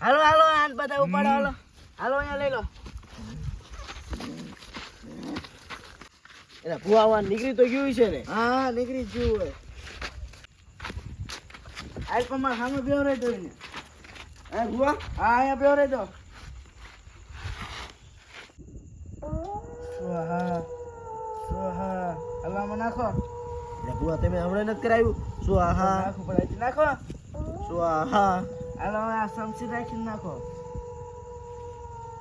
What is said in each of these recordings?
હાલો હાલો આન બધા ઉપાડો હાલો હાલો અહીંયા લઈ લો એટલે ભુવા નીકળી તો ગયું છે ને હા નીકળી ગયું હોય આજ પણ મારા સામે બેહો રહી તો એને હે ભુવા હા અહીંયા બેહો રહી તો સ્વાહા સ્વાહા હલવામાં નાખો એટલે ભુવા તમે હમણાં નથી કરાવ્યું સ્વાહા નાખવું પડે હજી નાખો સ્વાહા હાલો હવે આ સમસી રાખીને નાખો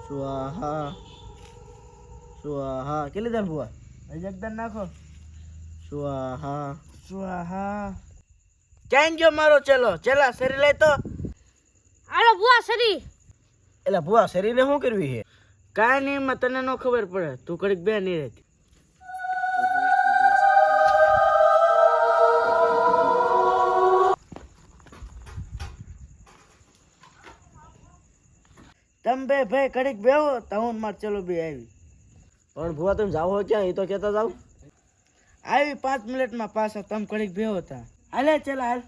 સ્વાહા સ્વાહા કેટલી દાન ભુવા હજી એકદમ નાખો સ્વાહા સ્વાહા ક્યાં ગયો મારો ચેલો ચેલા શરીર લઈ તો હાલો બુઆ સરી એટલે ભુવા શરીરને શું કરવી છે કાંઈ નહીં એમાં તને ન ખબર પડે તું કડીક બે નહીં રહેતી તમે બે ભાઈ કડીક બેહો તો હું માર ચલો બે આવી પણ ભુવા તમે જાઓ ક્યાં એ તો કહેતા જાવ આવી 5 મિનિટમાં પાછા તમે કડીક બેહો તા હાલે ચલા હાલ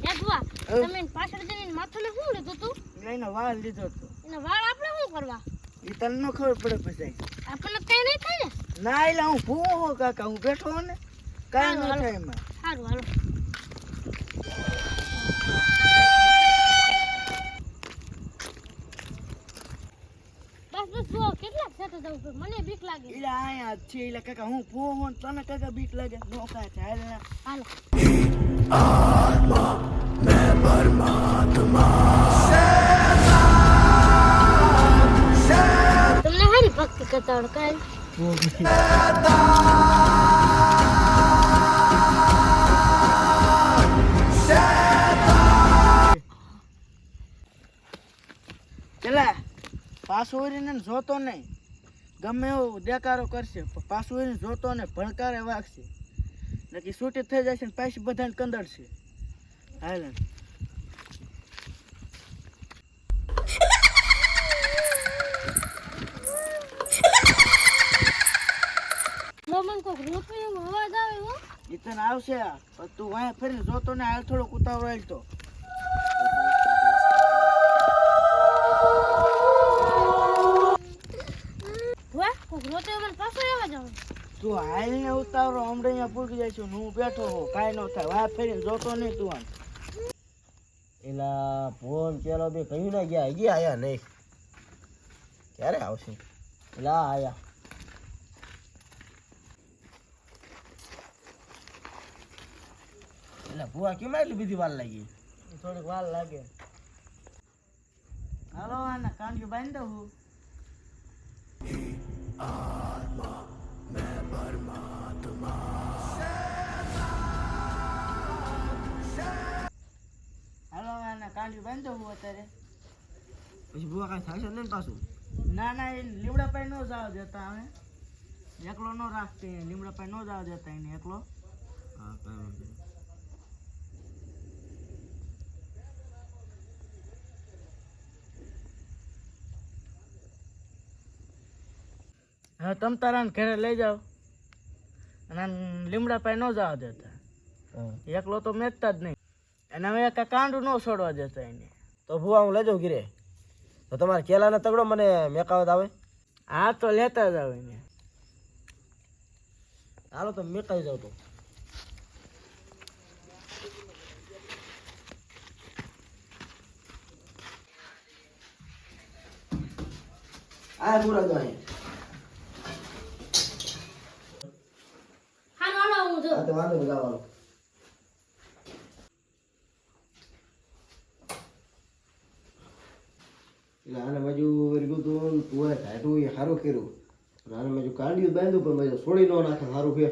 એ બુઆ તમે પાછળ જઈને માથાને શું લીધું તું લઈને વાળ લીધો તો એના વાળ આપણે શું કરવા એ તને ન ખબર પડે પછી આપણને કઈ નહીં થાય ને ના એટલે હું ભૂવો હો કાકા હું બેઠો હો ને કાંઈ ન હાલો, થાય એમાં સારું હાલો બસ બસ બુઆ કેટલાક સાથે જવું પડે મને બીક લાગે એટલે અહીંયા જ છે એટલે કાકા હું ભૂવો હો ને તને કાકા બીક લાગે નો કાંઈ થાય હાલ ના હાલો તમને હારી ભક્તિ કરતા આવડે કાંઈ ચલા પાછું વળીને જોતો નહીં ગમે એવો દેકારો કરશે પણ પાછું વળીને જોતો ને ભણકારે વાગશે નક્કી છૂટી થઈ જશે ને પાછી બધાને કંદડશે હાલ મને કોઈક રૂપિયાનો અવાજ આવે હો એ તને આવશે પણ તું વાંહે ફરીને જોતો ને હાલ થોડોક ઉતાવળ હાલ તો બુઆ કોઈક રોતે મને પાછો અવાજ આવે તું હાલ ને ઉતાવળો હમણાં અહીંયા પૂગી જાય છું હું બેઠો હોઉં કાંઈ ન થાય વાંહે ફરીને જોતો નહીં તું આમ એલા ફોન ચેલો બે કહ્યું ના ગયા હજી આયા નહીં ક્યારે આવશે એલા આયા એટલે ભુવા કેમ એટલી બધી વાર લાગી થોડીક વાર લાગે હાલો આના કાંડિયું બાંધી દઉં હું હાલો આના કાંડિયું બાંધી દઉં હું અત્યારે પછી ભુવા કાંઈ થાય છે ને પાછું ના ના એ લીમડા પાઈ ન જવા દેતા અમે એકલો ન રાખતી લીમડા પાઈ ન જવા દેતા એને એકલો હા કાંઈ વાંધો નહીં. હવે તમ તારાને ઘરે લઈ જાઓ અને આને લીમડા પાઈ ન જવા દેતા હા એકલો તો મેચતા જ નહીં અને હવે કાંઈ કાંડું ન છોડવા દેતા એને તો ભુવા હું લઈ જાઉં ઘીરે તો તમારે કેલાના તગડો મને મેકાવત આવે હા તો લેતા જાવ એને હાલો તો મેકાવી જાવ તો આ પૂરા જો અહીં હાલો હાલો હું જો આ તો વાંધો નહીં ગાવાનો એટલે આને બાજુ વર્ગું તું તું ઘાટું એ સારું કર્યું અને આને બાજુ કાઢ્યું બાંધ્યું પણ બાજુ છોડી ન નાખે સારું ફેર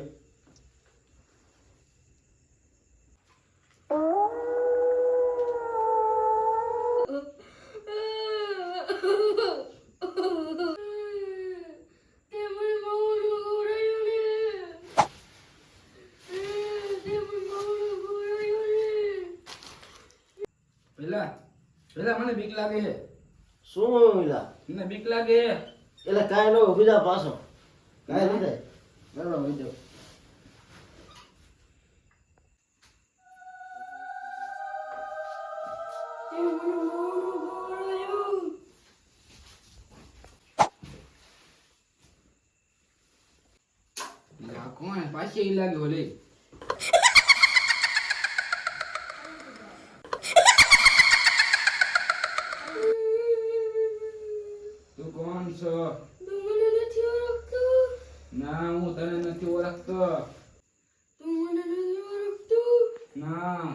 પેલા મને બીક લાગે છે શું એલા મને બીક લાગે. એટલે કાંઈ ન હોય, બીજા પાછો કાંઈ નહીં થાય. બરાબર હોય જાઓ. લે, આ કોણ પાછી ઈ લાગ્યો લે. તું કોણ છો? તું મને નથી ઓળખતો. ના, હું તને નથી ઓળખતો. તું મને નથી ઓળખતો. ના,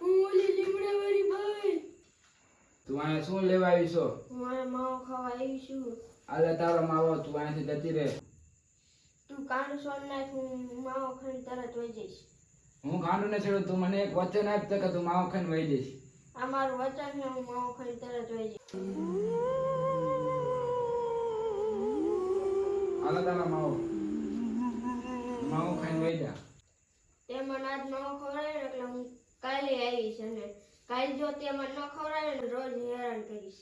હું ઓલી લીમડાવાળી બાઈ. તું અહીંયા શું લેવા આવી છો? હું મારા માવો ખાવા આવી છું. આલે તારો માવો, તું અહીંયાથી જતી રહે. તું કાંડું સોન નાખ, હું માવો ખાઈને તરત વહી જઈશ. હું ગાંડું ને છેડું, તું મને એક વચન આપ તો કે તું માવો ખાઈને વહી જઈશ. આ મારું વચન છે, હું માવો ખાઈને તરત વહી જઈશ. આલે તારો માવો, માવો ખાઈને વહી જા. તે મને આજ માવો ખવડાવ્યો ને એટલે હું કાલે આવીશ, અને કાલે જો તે મને ન ખવડાવે ને રોજ હેરાન કરીશ.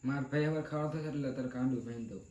માર ભાઈ હવે ખાવા થશે એટલે તારે કાંડું પહેરી દઉં.